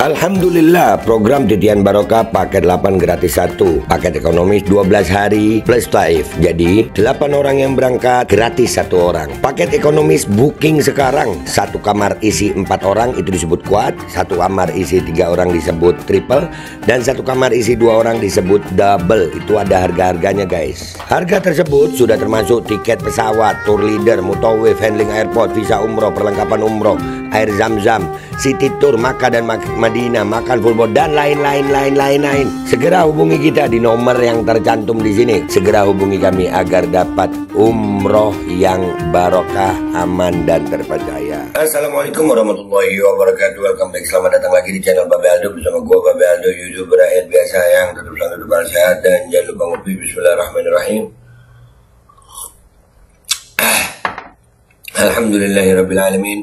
Alhamdulillah, program Titian Barokah paket 8 gratis 1, paket ekonomis 12 hari plus taif. Jadi 8 orang yang berangkat gratis 1 orang. Paket ekonomis booking sekarang, 1 kamar isi 4 orang itu disebut quad, 1 kamar isi 3 orang disebut triple, dan 1 kamar isi 2 orang disebut double. Itu ada harga-harganya guys. Harga tersebut sudah termasuk tiket pesawat, tour leader, mutawif, handling airport, visa umroh, perlengkapan umroh, air zam-zam, city tour, Makkah dan Madinah, makan full board, dan lain-lain. Segera hubungi kita di nomor yang tercantum di sini. Segera hubungi kami agar dapat umroh yang barokah, aman dan terpercaya. Assalamualaikum warahmatullahi wabarakatuh. Welcome back, selamat datang lagi di channel Babe Aldo bersama gua Babe Aldo, YouTuber rakyat biasa yang tetap selalu bersehat dan jangan lupa ngopi. Bismillahirrahmanirrahim. Alhamdulillahirabbil alamin.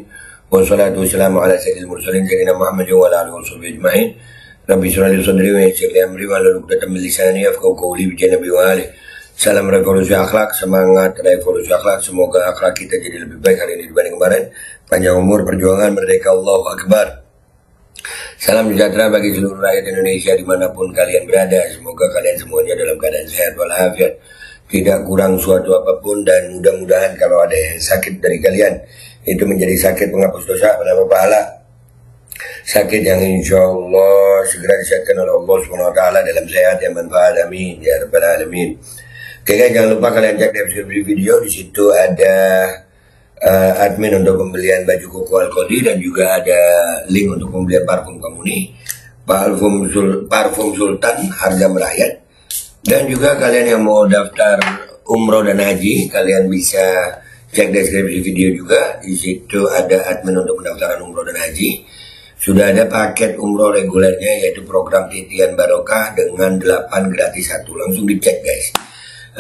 Wassalatu wassalamu ala sayyidil mursalin sayyidina Muhammadin wa ala alihi washabihi ajma'in. Rabbi shrah li sadri wa yassir li amri wahlul 'uqdatam min lisani yafqahu qawli bi janabi wa ali. Salam revolusi akhlak, semangat revolusi akhlak. Semoga akhlak kita jadi lebih baik hari ini dibanding kemarin. Panjang umur, perjuangan, merdeka, Allahu Akbar. Salam sejahtera bagi seluruh rakyat Indonesia dimanapun kalian berada. Semoga kalian semuanya dalam keadaan sehat walafiat, tidak kurang suatu apapun, dan mudah-mudahan kalau ada yang sakit dari kalian itu menjadi sakit penghapus dosa, penambah pahala, sakit yang insya Allah segera disehatkan oleh Allah SWT dalam sehat yang manfaat, amin ya rabbal alamin. Oke guys, jangan lupa kalian cek deskripsi video, di situ ada admin untuk pembelian baju koko Al-Qadi, dan juga ada link untuk pembelian parfum Kamuni, parfum Sultan harga melayat. Dan juga kalian yang mau daftar umroh dan haji, kalian bisa cek deskripsi video juga. Di situ ada admin untuk pendaftaran umroh dan haji. Sudah ada paket umroh regulernya, yaitu program Titian Barokah dengan 8 gratis 1. Langsung dicek guys.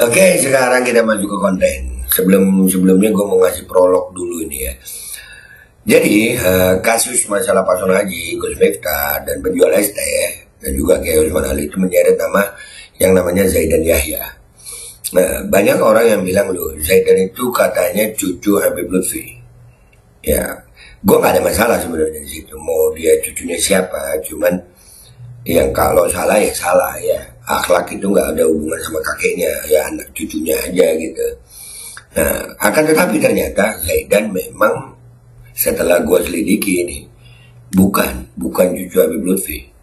Oke, sekarang kita masuk ke konten. Sebelumnya gue mau ngasih prolog dulu ini ya. Jadi kasus masalah paslon haji, Gus Miftah dan penjual ST dan juga Kiai Usman Ali itu menyeret nama yang namanya Zaidan Yahya. Nah, banyak orang yang bilang loh, Zaidan itu katanya cucu Habib Lutfi. Ya, gue gak ada masalah sebenarnya di situ. Mau dia cucunya siapa, cuman yang kalau salah ya salah ya. Akhlak itu gak ada hubungan sama kakeknya, ya anak cucunya aja gitu. Nah, akan tetapi ternyata Zaidan memang setelah gue selidiki ini bukan cucu Habib Lutfi.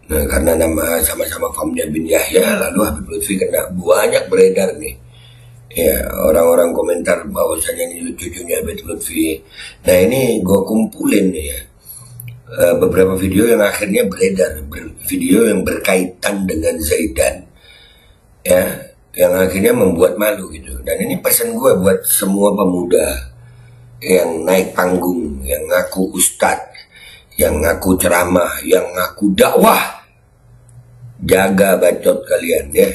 Nah, karena nama sama-sama Famnya bin Yahya, lalu Habib Lutfi kena banyak beredar nih. Ya, orang-orang komentar bahwasanya ini cucunya Habib Lutfi. Nah, ini gue kumpulin nih ya. Beberapa video yang akhirnya beredar, video yang berkaitan dengan Zaidan. Ya, yang akhirnya membuat malu gitu. Dan ini pesan gue buat semua pemuda yang naik panggung, yang ngaku ustadz, yang ngaku ceramah, yang ngaku dakwah. Jaga bacot kalian ya.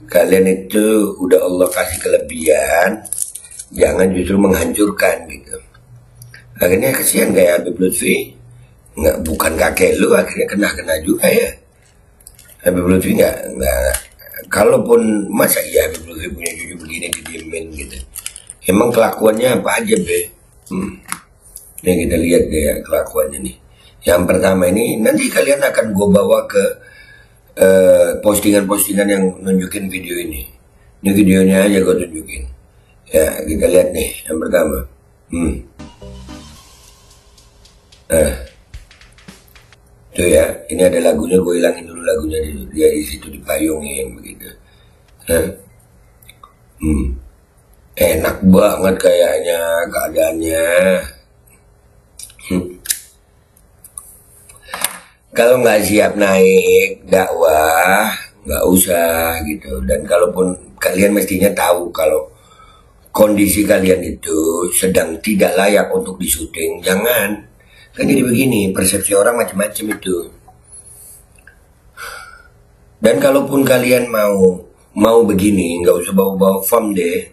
Kalian itu udah Allah kasih kelebihan, jangan justru menghancurkan gitu. Akhirnya kesian kayak Habib Lutfi, bukan kakek lu, akhirnya kena juga ya. Habib Lutfi nggak, kalaupun masa iya Habib Lutfi punya cucu begini didiemin gitu. Emang kelakuannya apa aja be? Nih kita lihat deh ya kelakuannya nih. Yang pertama ini nanti kalian akan gue bawa ke postingan-postingan yang nunjukin video ini. Ini videonya aja gue tunjukin. Ya kita lihat nih yang pertama. Tuh ya, ini ada lagunya, gue hilangin dulu lagunya dia di situ dipayungin begitu. Enak banget kayaknya keadaannya. Kalau nggak siap naik dakwah, nggak usah gitu. Dan kalaupun kalian mestinya tahu kalau kondisi kalian itu sedang tidak layak untuk disuting, jangan. Kan jadi begini, persepsi orang macam-macam itu. Dan kalaupun kalian mau begini, nggak usah bawa-bawa fam deh.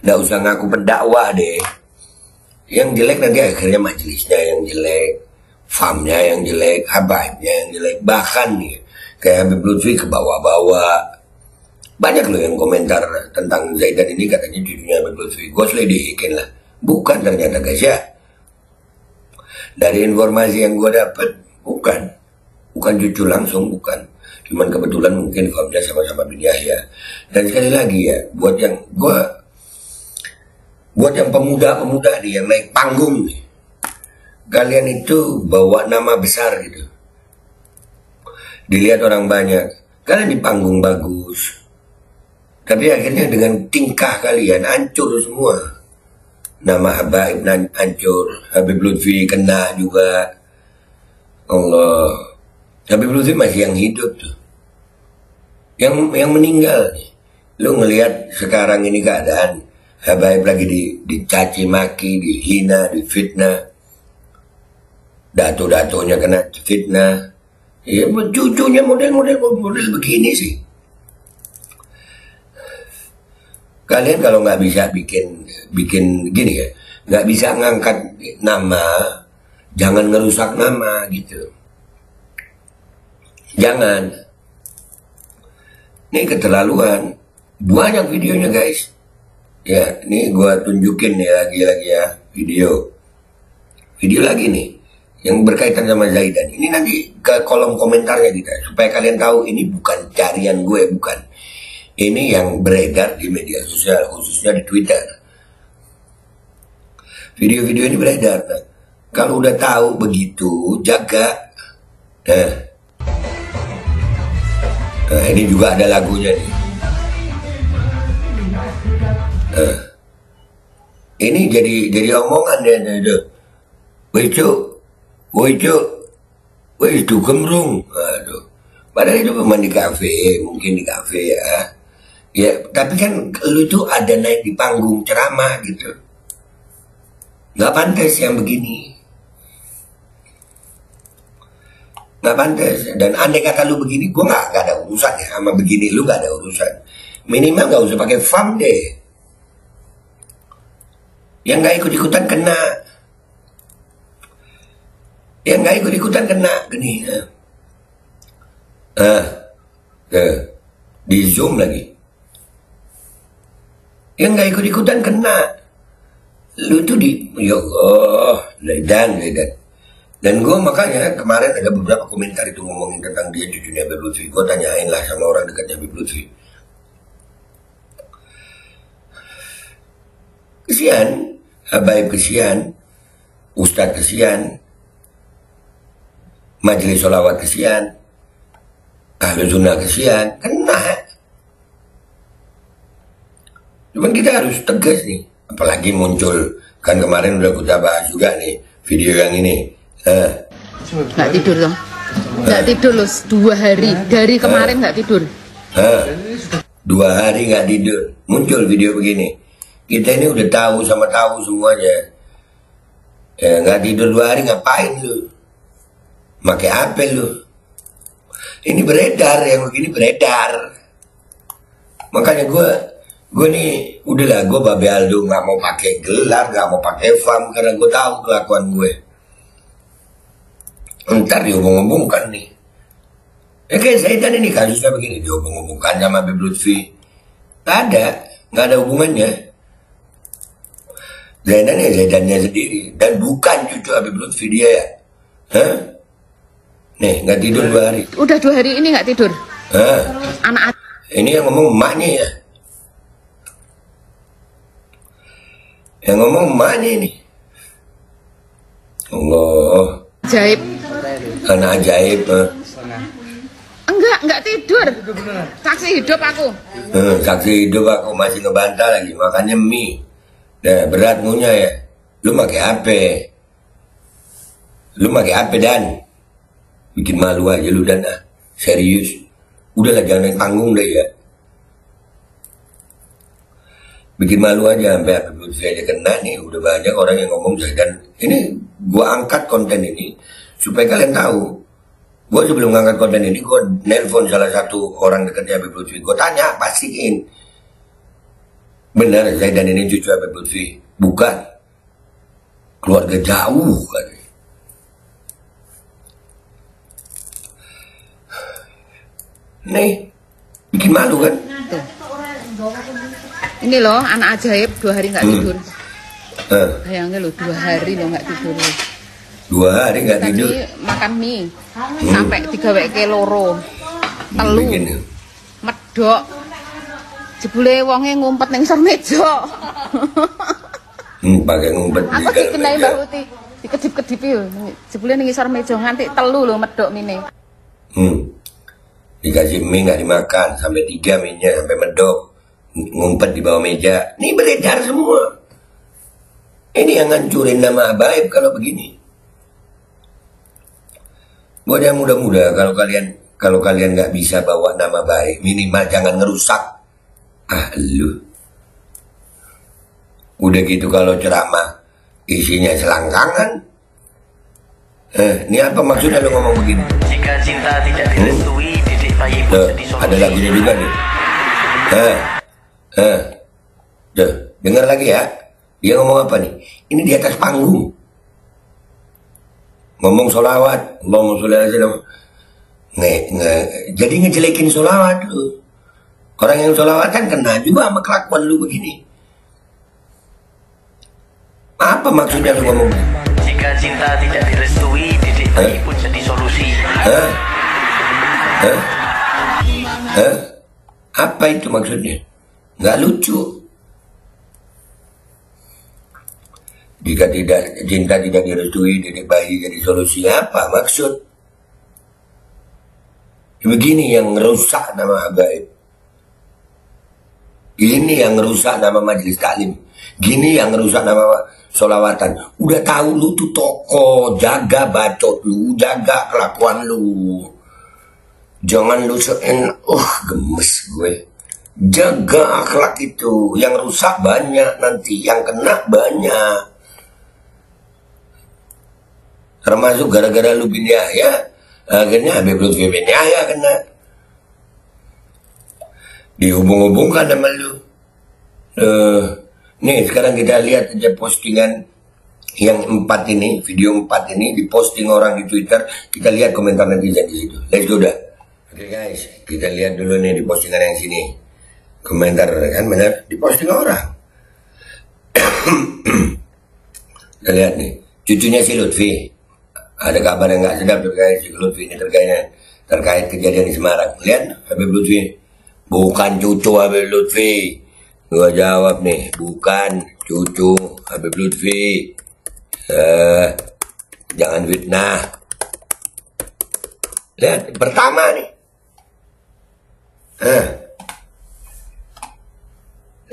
Nggak usah ngaku pendakwah deh. Yang jelek nanti akhirnya majelisnya yang jelek, famnya yang jelek, habaibnya yang jelek. Bahkan nih, kayak Habib Lutfi ke bawah-bawah. Banyak loh yang komentar tentang Zaidan ini katanya cucunya Habib Lutfi. Gue selidikin lah. Bukan ternyata guys ya. Dari informasi yang gue dapat, bukan cucu langsung, bukan. Cuman kebetulan mungkin kaumnya sama-sama bin Yahya. Dan sekali lagi ya, buat yang pemuda-pemuda nih yang naik panggung nih, kalian itu bawa nama besar gitu. Dilihat orang banyak, kalian di panggung bagus. Tapi akhirnya dengan tingkah kalian hancur semua. Nama Habaib hancur, Habib Lutfi kena juga. Allah. Habib Lutfi masih yang hidup tuh. Yang meninggal nih. Lu ngelihat sekarang ini keadaan Habaib lagi dicaci maki, dihina, difitnah. Dato-datonya kena fitnah. Ya, cucunya model begini sih. Kalian kalau nggak bisa bikin gini ya, nggak bisa ngangkat nama, jangan ngerusak nama gitu. Jangan. Ini keterlaluan. Banyak videonya guys. Ya, ini gua tunjukin nih lagi ya video lagi nih yang berkaitan sama Zaidan. Ini nanti ke kolom komentarnya kita supaya kalian tahu ini bukan carian gue, bukan. Ini yang beredar di media sosial, khususnya di Twitter. Video-video ini beredar. Nah, kalau udah tahu begitu, jaga. Nah, ini juga ada lagunya nih. Ini jadi omongan ya. Woi itu gemrung. Aduh. Padahal itu memang di kafe, mungkin di kafe ya. Ya, tapi kan lu itu ada naik di panggung ceramah gitu. Nggak pantas yang begini. Nggak pantas. Dan andai kata lu begini, gue nggak ada urusan ya sama begini, lu nggak ada urusan. Minimal nggak usah pakai fam deh. Yang nggak ikut-ikutan kena. Yang nggak ikut-ikutan kena gini. Di Zoom lagi. Yang nggak ikut-ikutan kena. Lu tuh ya Allah, ledan. Dan gue makanya kemarin ada beberapa komentar itu ngomongin tentang dia cucunya Habib Lutfi. Gue tanyain lah sama orang dekatnya Habib Lutfi. Kesian, Habaib kesian, Ustadz kesian, Majelis Sholawat kesian, Ahlu Sunnah kesian, kena. Cuman kita harus tegas nih, apalagi muncul, kan kemarin udah kita bahas juga nih, video yang ini. Nggak tidur dong, nggak tidur loh 2 hari, dari kemarin nggak tidur. 2 hari nggak tidur, muncul video begini. Kita ini udah tahu semuanya. Ya nggak tidur 2 hari ngapain lu? Pakai apa lu? Ini beredar, yang begini beredar. Makanya gue nih udahlah, gue Babe Aldo nggak mau pakai gelar, nggak mau pakai fam karena gue tahu kelakuan gue. Ntar dihubung-hubungkan nih. Ya kayak Zaidan ini kasusnya begini, dihubung-hubungkan sama Habib Lutfi. Nggak ada hubungannya. Zaidan ya Zaidannya sendiri, dan bukan cucu Habib Lutfi dia ya. Nih nggak tidur 2 hari. Udah 2 hari ini nggak tidur. Anak ini yang ngomong emaknya ya. Yang ngomong emaknya ini. Allah. Ajaib. Anak ajaib. Enggak tidur. Saksi hidup aku. Saksi hidup aku masih ngebantah lagi, makannya mie. Nah, berat ngunya ya. Lu pakai apa Dan? Bikin malu aja lu Dan, serius. Udahlah jangan naik panggung deh ya. Bikin malu aja sampai Habib Lutfi aja kena nih. Udah banyak orang yang ngomong Zaidan. Ini gua angkat konten ini supaya kalian tahu. Gua sebelum ngangkat konten ini, gua nelpon salah satu orang dekatnya Habib Lutfi. Gua tanya, pastiin. Benar Zaidan ini cucu Habib Lutfi? Bukan. Keluarga jauh kan. Nih, bikin malu kan? Tuh. Ini loh anak ajaib 2 hari nggak tidur. Bayangin loh 2 hari loh nggak tidur. 2 hari nggak tidur. Tadi makan mie sampai 3 weke loro. Telu. Medok. Jebule wonge ngumpet ning ngisor meja. Pakai ngumpet di aku dikenai Mbak Uti. Dikedip-kedip yo. Jebule ning ngisor meja nganti telu lho medok mine. Dikasih mie nggak dimakan sampai 3 mie-nya sampai medok. Ngumpet di bawah meja. Ini beredar semua. Ini yang ngancurin nama Abaib kalau begini. Buat yang muda-muda, kalau kalian nggak bisa bawa nama baik, minimal jangan ngerusak. Lu. Udah gitu kalau ceramah isinya selangkangan. Ini apa maksudnya lu ngomong begini? Jika cinta tidak direstui, didik bayi pun jadi solusi. Ada lagunya juga nih. Dengar lagi ya. Dia ngomong apa nih? Ini di atas panggung. Ngomong sholawat. Allahumma sholli ala sayyidina. Jadi ngejelekin sholawat lu. Orang yang sholawat kan kena juga sama kelakuan lu begini. Apa maksudnya lu ngomong? Jika cinta tidak direstui, didik bayi pun jadi solusi. Apa itu maksudnya? Nggak lucu. Jika cinta tidak direstui, didik bayi jadi solusi. Apa maksud? Begini yang merusak nama Abaib. Ini yang merusak nama majelis taklim. Gini yang merusak nama sholawatan. Udah tahu lu tuh tokoh, jaga bacot lu, jaga kelakuan lu. Jangan lu gemes gue. Jaga akhlak itu. Yang rusak banyak nanti, yang kena banyak. Termasuk gara-gara lu bin Yahya, akhirnya Habib Lutfi bin Yahya kena. Dihubung-hubungkan sama lu. Nih sekarang kita lihat aja postingan yang 4 ini, video 4 ini diposting orang di Twitter. Kita lihat komentar netizen di situ. Let's go dah. Oke guys, kita lihat dulu nih di postingan yang sini. Komentar kan benar diposting orang. Kita lihat nih, cucunya si Lutfi. Ada kabar yang nggak sedap terkait si Lutfi ini terkait kejadian di Semarang. Lihat Habib Lutfi. Bukan cucu Habib Lutfi. Gua jawab nih, bukan cucu Habib Lutfi. Jangan fitnah. Lihat, pertama nih.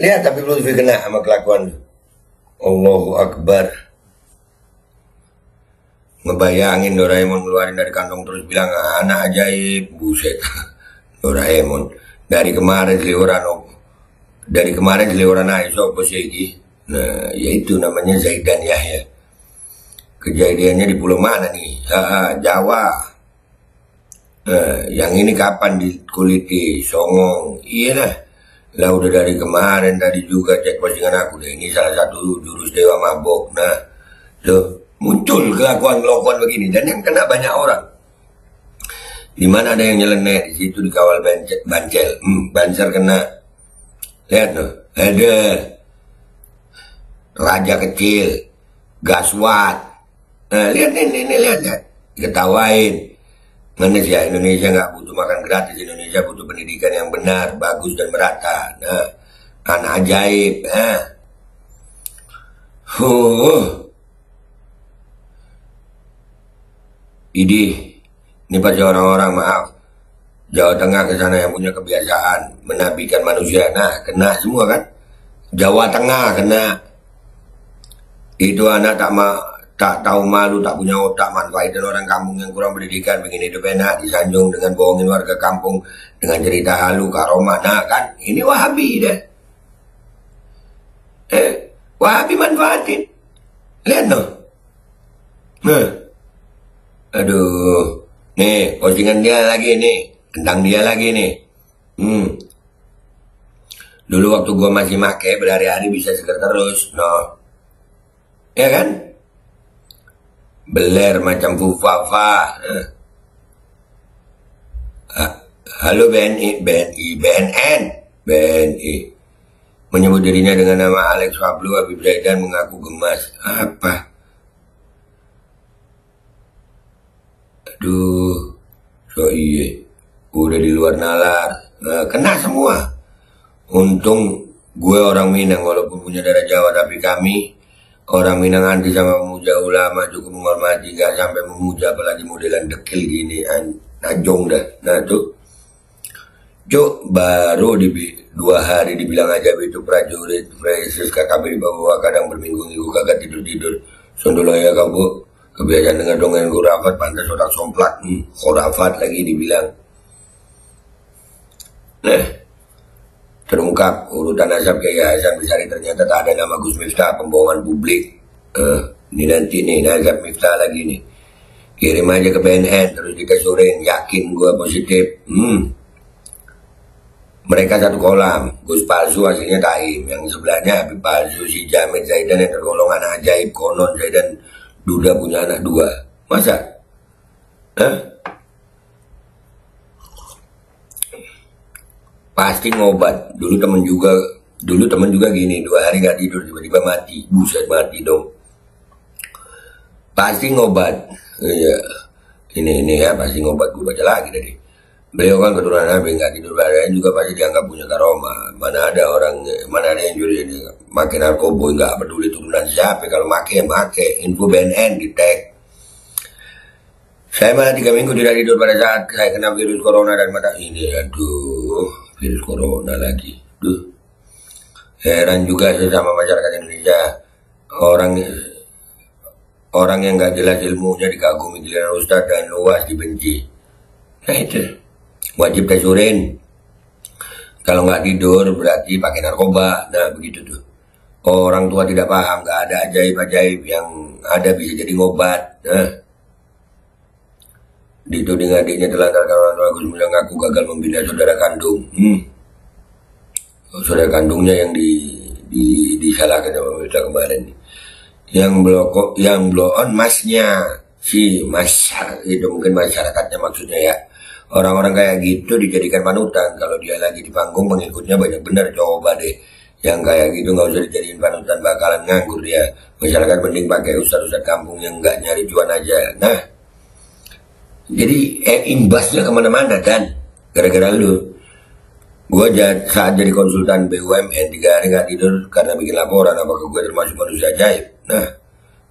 Lihat Habib Lutfi kena sama kelakuan. Allahu Akbar. Ngebayangin Doraemon ngeluarin dari kantong terus bilang anak ajaib. Buset. Doraemon. Dari kemarin seliuran Aisyah posisi. Nah, yaitu namanya Zaidan Yahya. Kejadiannya di pulau mana nih? Jawa. Yang ini kapan dikuliti? Songong. Iya lah. Lah udah dari kemarin tadi juga cek postingan aku deh. Ini salah satu jurus dewa mabok. Nah, loh, muncul kelakuan begini dan yang kena banyak orang. Di mana ada yang nyeleneh, di situ dikawal Bancel. Banser kena. Lihat tuh, ada raja kecil, Gaswat. Nah, lihat ini lihat. Ketawain. Mana sih ya, Indonesia nggak butuh makan gratis. Indonesia butuh pendidikan yang benar, bagus dan merata. Nah, anak ajaib. Ini pasti orang-orang maaf. Jawa Tengah ke sana yang punya kebiasaan menabikan manusia. Nah, kena semua kan? Jawa Tengah kena. Itu anak tak tahu malu, tak punya otak, manfaatin orang kampung yang kurang pendidikan, bikin hidup enak, disanjung dengan bohongin warga kampung dengan cerita halu, karomah. Nah kan, ini Wahabi deh. Wahabi manfaatin. Lihat no. Aduh. Nih, postingan dia lagi nih. Tentang dia lagi nih. Dulu waktu gua masih make berhari-hari bisa seger terus. No. Ya kan? Beler macam Fufafa. Halo BNN. Menyebut dirinya dengan nama Alex Fablu Habib Zaidan mengaku gemas. Apa? Aduh, so iya, udah di luar nalar, kena semua. Untung gue orang Minang walaupun punya darah Jawa, tapi kami orang Minang anti sama memuja ulama, cukup menghormati, gak sampai memuja apalagi modelan dekil gini, anjong dah. Nah tuh, Cuk, baru di 2 hari dibilang aja itu prajurit, fresis KKP di bawah, kadang berminggu-minggu kagak tidur-tidur. Sondolo ya kamu, kebiasaan dengan dongeng khurafat, pantas otak somplak, khurafat lagi dibilang. Nah, terungkap urutan asap kayak Hasan Besari ternyata tak ada nama Gus Miftah, pembohongan publik. Ini nanti nih, Nazar Miftah lagi nih. Kirim aja ke BNN, terus dikasurin, yakin gua positif. Mereka satu kolam, Gus palsu hasilnya Taim, yang sebelahnya Habib palsu, si Jamid Zaidan yang tergolong anak ajaib, konon Zaidan Duda punya anak 2. Masa? Pasti ngobat. Dulu temen juga gini, 2 hari gak tidur tiba-tiba mati. Buset, mati dong. Pasti ngobat. Iya. Ini ya pasti ngobat, gue baca lagi tadi. Beliau kan keturunan Nabi, nggak tidur bareng juga pasti dianggap punya karoma. Mana ada yang juri ini makin narkoba, nggak peduli turunan siapa, kalau make. Info BNN di tag. Saya malah 3 minggu tidak tidur pada saat saya kena virus corona dan mata ini. Aduh, virus corona lagi. Duh. Heran juga sesama masyarakat Indonesia. Orang yang nggak jelas ilmunya dikagumi, giliran ustadz dan luas dibenci. Nah itu. Wajib tesurin. Kalau nggak tidur berarti pakai narkoba. Nah begitu tuh. Orang tua tidak paham, nggak ada ajaib-ajaib, yang ada bisa jadi ngobat. Nah, dituding adiknya telantarkan orang tua Gus Miftah ngaku gagal membina saudara kandung. Saudara kandungnya yang disalahkan sama Miftah kemarin. Yang blow on masnya si itu mungkin masyarakatnya maksudnya ya. Orang-orang kayak gitu dijadikan panutan. Kalau dia lagi di panggung pengikutnya banyak bener, coba deh. Yang kayak gitu nggak usah dijadiin panutan, bakalan nganggur dia. Masyarakat mending pakai ustadz-ustadz kampung yang nggak nyari cuan aja. Nah, jadi imbasnya kemana-mana dan gara-gara lu. Gue saat jadi konsultan BUMN 3 hari nggak tidur karena bikin laporan apakah gue termasuk manusia ajaib. Nah,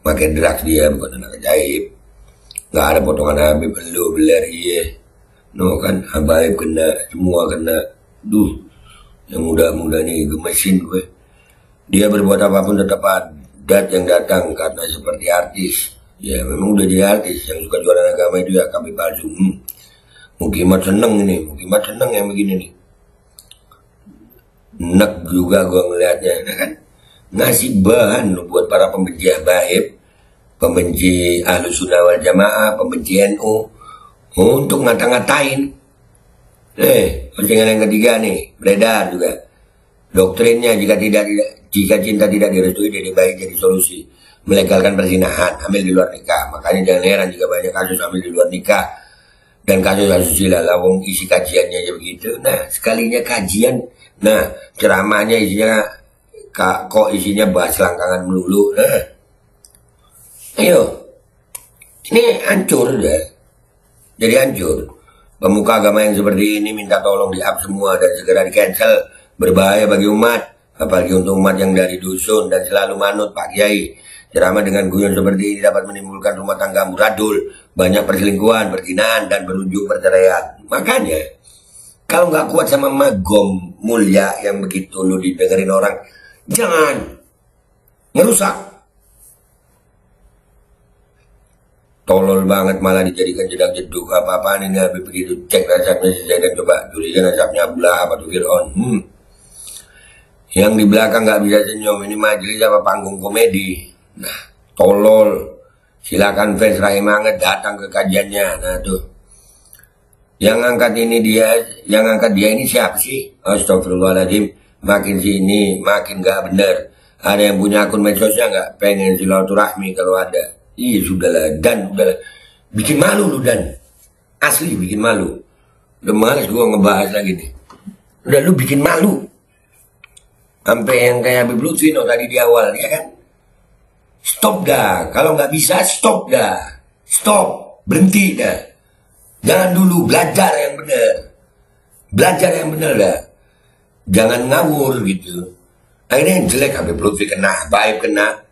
makin drugs dia bukan anak ajaib. Nggak ada potongan Habib, lu beler iya. No kan, Habaib kena, semua kena. Duh, yang muda-muda nih gemesin gue. Dia berbuat apapun tetap adat yang datang karena seperti artis. Ya memang udah jadi artis, yang suka jualan agama itu ya kami palsu. Mukimat seneng ini, Mukimat seneng yang begini nih. Nek juga gue ngeliatnya, kan? Ngasih bahan loh buat para pembenci Habaib, pembenci Ahlus Sunnah wal Jamaah, pembenci NU. Untuk ngata-ngatain. Postingan yang ketiga nih, beredar juga. Doktrinnya jika cinta tidak direstui, jadi baik jadi solusi. Melegalkan perzinahan, hamil di luar nikah. Makanya jangan heran jika banyak kasus hamil di luar nikah dan kasus asusila. Lawang isi kajiannya aja begitu. Nah, sekalinya kajian, nah ceramahnya isinya kok isinya bahas selangkangan melulu. Nah, ayo, ini hancur udah. Jadi hancur. Pemuka agama yang seperti ini minta tolong di-up semua dan segera di-cancel. Berbahaya bagi umat. Apalagi untuk umat yang dari dusun dan selalu manut Pak Kiai. Ceramah dengan guyon seperti ini dapat menimbulkan rumah tangga amburadul. Banyak perselingkuhan, perzinahan, dan berujung perceraian. Makanya, kalau nggak kuat sama magom mulia yang begitu lu didengerin orang, jangan ngerusak. Tolol banget malah dijadikan jedak jeduk apa-apaan ini habis begitu cek nasabnya si Zaidan, coba tuliskan nasabnya Abdullah apa tuh Fir'aun. Yang di belakang nggak bisa senyum, ini majelis apa panggung komedi. Nah, tolol. Silakan fans Rahim Anget datang ke kajiannya. Nah tuh, yang angkat dia ini siapa sih? Astagfirullahaladzim. Makin sini makin nggak bener. Ada yang punya akun medsosnya nggak? Pengen silaturahmi kalau ada. Iya sudahlah, Dan udahlah. Bikin malu lu Dan. Asli bikin malu. Udah males gue ngebahas lagi nih. Udah lu bikin malu. Sampai yang kayak Habib Lutfi tadi di awal, ya kan? Stop dah. Kalau nggak bisa stop dah. Stop. Berhenti dah. Jangan dulu, belajar yang benar. Belajar yang benar dah. Jangan ngawur gitu. Akhirnya yang jelek, Habib Lutfi kena, Baib kena,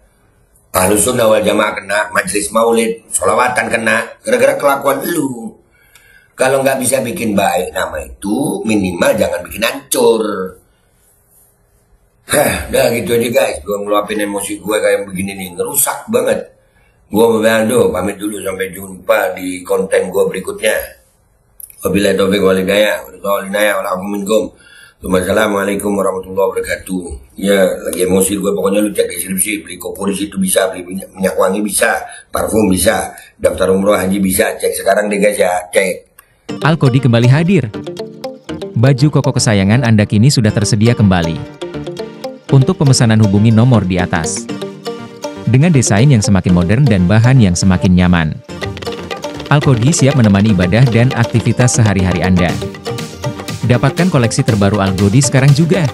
Ahlus Sunnah wal Jamaah kena, Majelis Maulid, Sholawatan kena, gara-gara kelakuan lu. Kalau nggak bisa bikin baik nama itu, minimal jangan bikin hancur. Dah gitu aja guys, gue ngeluapin emosi gue kayak begini nih, ngerusak banget. Gue Bando, pamit dulu, sampai jumpa di konten gue berikutnya. Wabillahi taufiq wal hidayah, Wassalamualaikum warahmatullahi wabarakatuh. Ya, lagi emosi gue, pokoknya lu cek deskripsi, beli kopo di situ bisa, beli minyak wangi bisa, parfum bisa, daftar umroh haji bisa, cek sekarang deh guys ya, cek. Al-Kodi kembali hadir. Baju koko kesayangan Anda kini sudah tersedia kembali. Untuk pemesanan hubungi nomor di atas. Dengan desain yang semakin modern dan bahan yang semakin nyaman. Al-Kodi siap menemani ibadah dan aktivitas sehari-hari Anda. Dapatkan koleksi terbaru Al-Kodi sekarang juga.